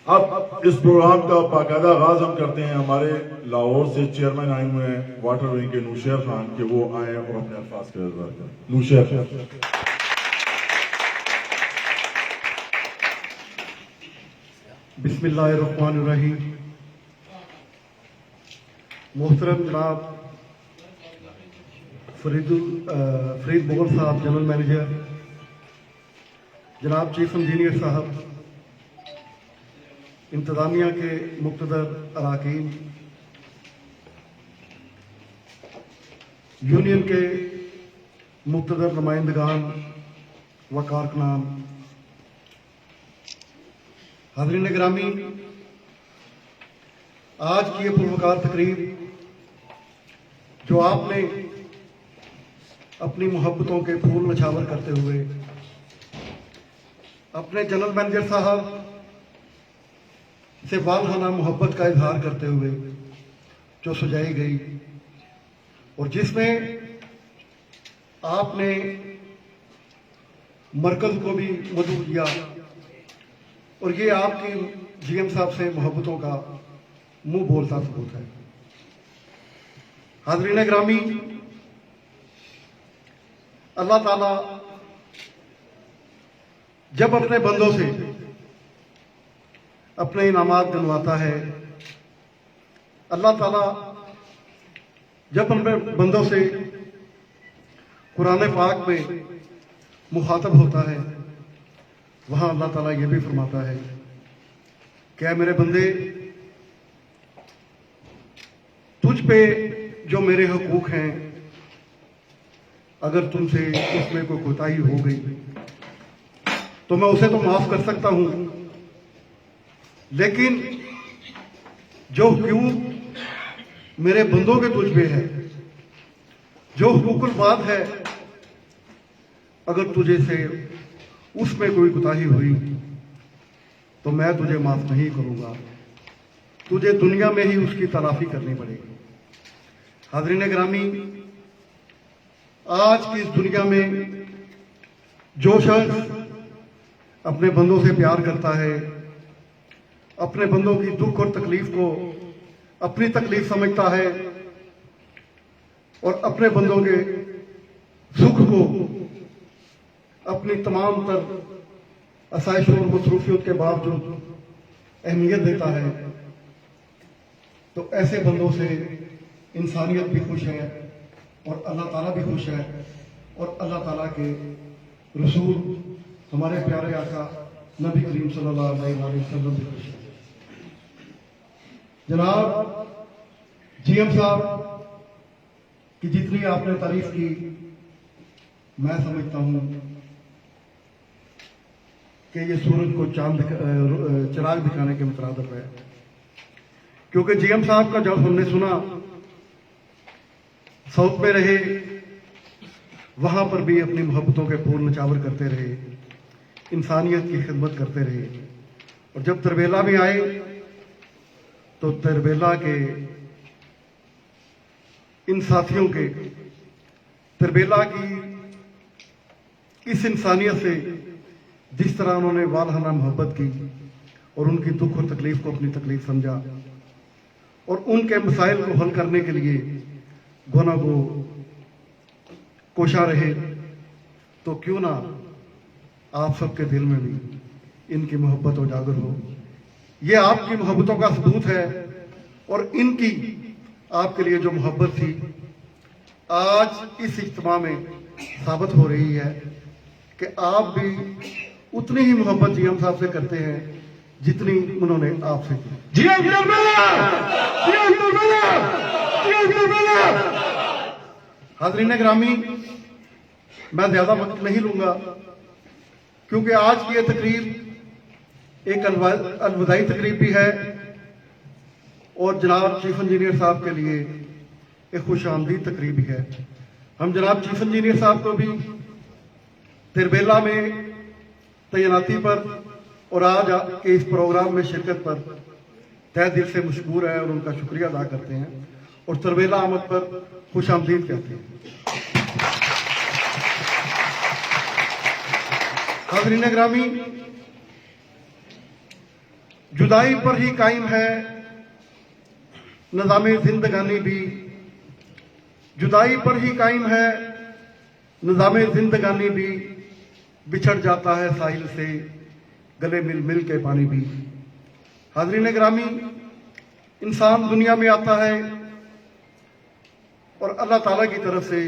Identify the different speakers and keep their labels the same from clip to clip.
Speaker 1: अब इस प्रोग्राम का बाकायदा आगाज हम करते हैं। हमारे लाहौर से चेयरमैन आए हुए हैं वाटर विंग के नूशेर खान के, वो आए और अपने अल्फाज का इज़हार करें। नूशेर।
Speaker 2: बिस्मिल्लाहिर्रहमानिर्रहीम। मोहतरम जनाब फरीद मुगल साहब जनरल मैनेजर, जनाब चीफ इंजीनियर साहब, इंतज़ामिया के मुक़्तदर अरकान, यूनियन के मुक़्तदर नुमाइंदगान व कारकुनान, हाज़रीन गिरामी, आज की ये पुरवकार तकरीब जो आपने अपनी मोहब्बतों के फूल नछावर करते हुए अपने जनरल मैनेजर साहब से वालहाना मोहब्बत का इजहार करते हुए जो सजाई गई और जिसमें आपने मरकज को भी मदऊ किया, और ये आपकी जीएम साहब से मोहब्बतों का मुंह बोलता सबूत है। हाज़रीन ग्रामी, अल्लाह ताला जब अपने बंदों से अपने इनामात दिलवाता है, अल्लाह ताला जब अपने बंदों से कुरान पाक में मुखातब होता है, वहां अल्लाह ताला ये भी फरमाता है, क्या मेरे बंदे, तुझ पे जो मेरे हकूक हैं, अगर तुमसे उसमें कोई कोताही हो गई तो मैं उसे तो माफ कर सकता हूं, लेकिन जो हकूक मेरे बंदों के तुझ पे है, जो हुकूकुल बात है, अगर तुझे से उसमें कोई कोताही हुई तो मैं तुझे माफ नहीं करूंगा, तुझे दुनिया में ही उसकी तलाफी करनी पड़ेगी। हाज़रीन गिरामी, आज की इस दुनिया में जो शख्स अपने बंदों से प्यार करता है, अपने बंदों की दुख और तकलीफ को अपनी तकलीफ समझता है और अपने बंदों के सुख को अपनी तमाम तर आसाइश और मसरूफियत के बावजूद अहमियत देता है, तो ऐसे बंदों से इंसानियत भी खुश है और अल्लाह ताला भी खुश है, और अल्लाह ताला के रसूल हमारे प्यारे आका नबी करीम सल्लल्लाहु अलैहि वसल्लम भी खुश है। जनाब जीएम साहब की जितनी आपने तारीफ की, मैं समझता हूं कि ये सूरज को चिराग दिखाने के मुतरादिफ है, क्योंकि जीएम साहब का जब हमने सुना साउथ में रहे, वहां पर भी अपनी मोहब्बतों के फूल नचावर करते रहे, इंसानियत की खिदमत करते रहे, और जब तरबेला में आए तो तरबेला के इन साथियों के तरबेला की इस इंसानियत से जिस तरह उन्होंने वालहाना मोहब्बत की और उनकी दुख और तकलीफ को अपनी तकलीफ समझा और उनके मसाइल को हल करने के लिए गोना को कोशा रहे, तो क्यों ना आप सबके दिल में भी इनकी मोहब्बत उजागर हो। ये आपकी मोहब्बतों का सबूत है, और इनकी आपके लिए जो मोहब्बत थी आज इस इज्तिमा में साबित हो रही है कि आप भी उतनी ही मोहब्बत जीएम साहब से करते हैं जितनी उन्होंने आपसे की। हाज़रीन गिरामी, मैं ज्यादा वक्त नहीं लूंगा, क्योंकि आज की यह तकरीब एक अलविदाई तकरीब भी है और जनाब चीफ इंजीनियर साहब के लिए एक खुशामदीद तकरीब भी है। हम जनाब चीफ इंजीनियर साहब को भी तिरबेला में तैनाती पर और आज के इस प्रोग्राम में शिरकत पर तहे दिल से मशकूर है और उनका शुक्रिया अदा करते हैं और तिरबेला आमद पर खुशामदीद कहते हैं। हाज़रीन गिरामी, जुदाई पर ही कायम है निज़ामे जिंदगानी भी, जुदाई पर ही कायम है निज़ामे जिंदगानी भी, बिछड़ जाता है साहिल से गले मिल मिल के पानी भी। हाज़रीन गिरामी, इंसान दुनिया में आता है और अल्लाह ताला की तरफ से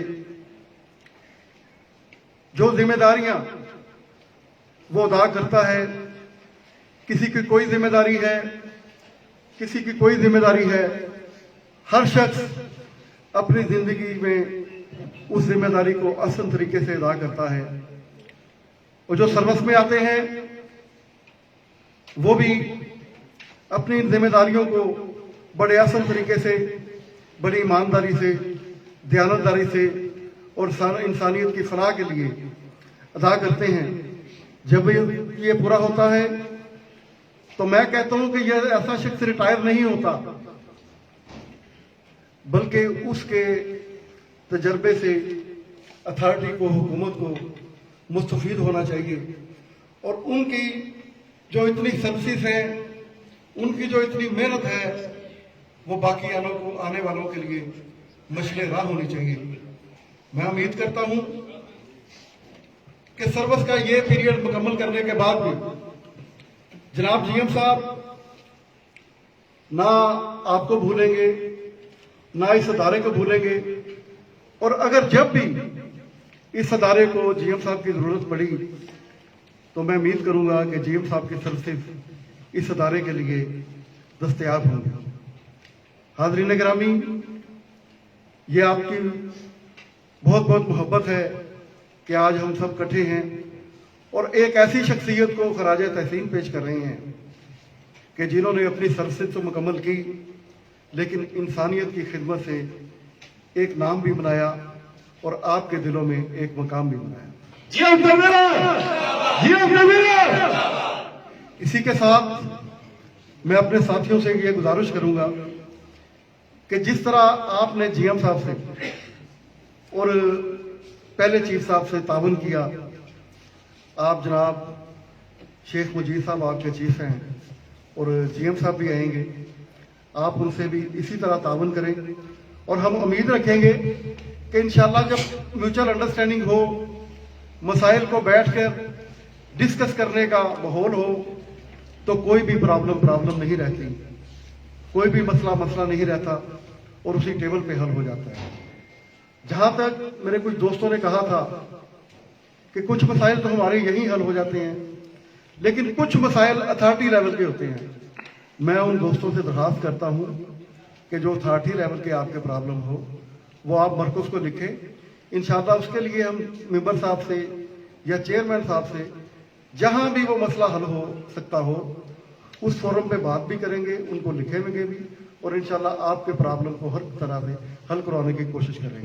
Speaker 2: जो जिम्मेदारियां वो अदा करता है, किसी की कोई जिम्मेदारी है, किसी की कोई जिम्मेदारी है, हर शख्स अपनी जिंदगी में उस जिम्मेदारी को आसान तरीके से अदा करता है। और जो सर्विस में आते हैं वो भी अपनी जिम्मेदारियों को बड़े आसान तरीके से, बड़ी ईमानदारी से, दयानतदारी से और इंसानियत की फलाह के लिए अदा करते हैं। जब ये पूरा होता है तो मैं कहता हूं कि यह ऐसा शख्स रिटायर नहीं होता, बल्कि उसके तजर्बे से अथॉरिटी को, हुकूमत को मुस्तफीद होना चाहिए। और उनकी जो इतनी सर्विसेज है, उनकी जो इतनी मेहनत है, वो बाकी आने वालों के लिए मशले राह होनी चाहिए। मैं उम्मीद करता हूं कि सर्विस का ये पीरियड मुकम्मल करने के बाद भी जनाब जीएम साहब ना आपको भूलेंगे, ना इस अदारे को भूलेंगे। और अगर जब भी इस अदारे को जीएम साहब की जरूरत पड़ी तो मैं उम्मीद करूंगा कि जीएम साहब की सर्विसेज इस अदारे के लिए दस्तयाब होंगे। हाज़रीन गिरामी, ये आपकी बहुत बहुत मोहब्बत है कि आज हम सब इकट्ठे हैं और एक ऐसी शख्सियत को खराज तहसीन पेश कर रहे हैं कि जिन्होंने अपनी सर्विसेज तो मुकम्मल की, लेकिन इंसानियत की खिदमत से एक नाम भी बनाया और आपके दिलों में एक मकाम भी बनाया। इसी के साथ मैं अपने साथियों से ये गुजारिश करूंगा कि जिस तरह आपने जीएम साहब से और पहले चीफ साहब से ताउन किया, आप जनाब शेख मुजीब साहब आपके चीफ हैं और जीएम साहब भी आएंगे, आप उनसे भी इसी तरह ताउन करें। और हम उम्मीद रखेंगे कि इंशाल्लाह जब म्यूचुअल अंडरस्टैंडिंग हो, मसाइल को बैठकर डिस्कस करने का माहौल हो, तो कोई भी प्रॉब्लम नहीं रहती, कोई भी मसला नहीं रहता और उसी टेबल पे हल हो जाता है। जहां तक मेरे कुछ दोस्तों ने कहा था कि कुछ मसाइल तो हमारे यहीं हल हो जाते हैं, लेकिन कुछ मसाइल अथॉरिटी लेवल के होते हैं। मैं उन दोस्तों से दरखास्त करता हूं कि जो अथॉरिटी लेवल के आपके प्रॉब्लम हो वो आप मरकज़ को लिखें। इंशाअल्लाह उसके लिए हम मेंबर साहब से या चेयरमैन साहब से जहां भी वो मसला हल हो सकता हो उस फोरम पे बात भी करेंगे, उनको लिखेंगे भी और इंशाल्लाह आपके प्रॉब्लम को हर तरह से हल करवाने की कोशिश करेंगे।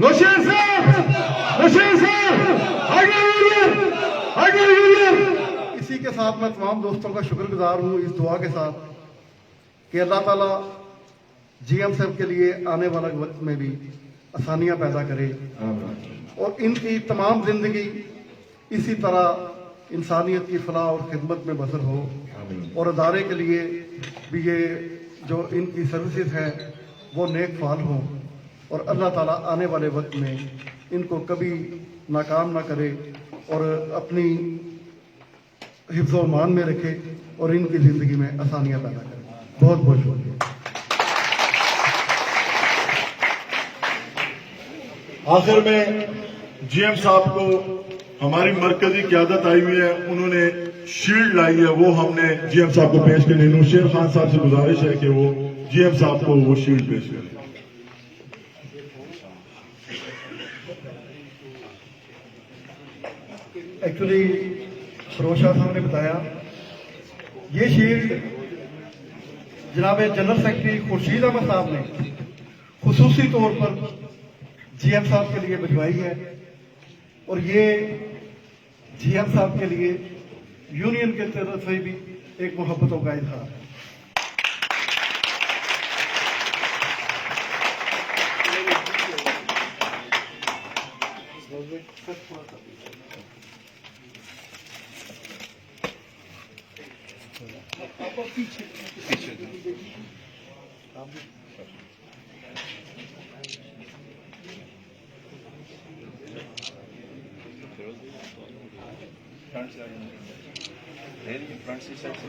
Speaker 2: इसी के साथ मैं तमाम दोस्तों का शुक्रगुजार हूं इस दुआ के साथ कि अल्लाह ताला जीएम साहब के लिए आने वाला वक्त में भी आसानियां पैदा करे और इनकी तमाम जिंदगी इसी तरह इंसानियत की फलाह और खिदमत में बसर हो और अदारे के लिए भी ये जो इनकी सर्विसेज है वो नेक फाल हों और अल्लाह ताला आने वाले वक्त में इनको कभी नाकाम ना करे और अपनी हिफ्ज़ व मान में रखे और इनकी ज़िंदगी में आसानियां पैदा करे। बहुत बहुत शुक्रिया।
Speaker 1: आखिर में जीएम साहब को हमारी मरकजी क़यादत आई हुई है, उन्होंने शील्ड लाई है, वो हमने जीएम साहब को पेश करनी। नूशेर खान साहब से गुजारिश है कि वो जीएम साहब को वो शील्ड पेश करें।
Speaker 2: एक्चुअली सरोशा साहब ने बताया ये शील्ड जनाब जनरल सेक्रेटरी खुर्शीद अहमद साहब ने खुसूसी तौर पर जीएम साहब के लिए भिजवाई है और ये जीएम साहब के लिए यूनियन के तरफ से भी एक मोहब्बतों का इजहार है।
Speaker 3: फ्रंट से फ्रंट से साइड से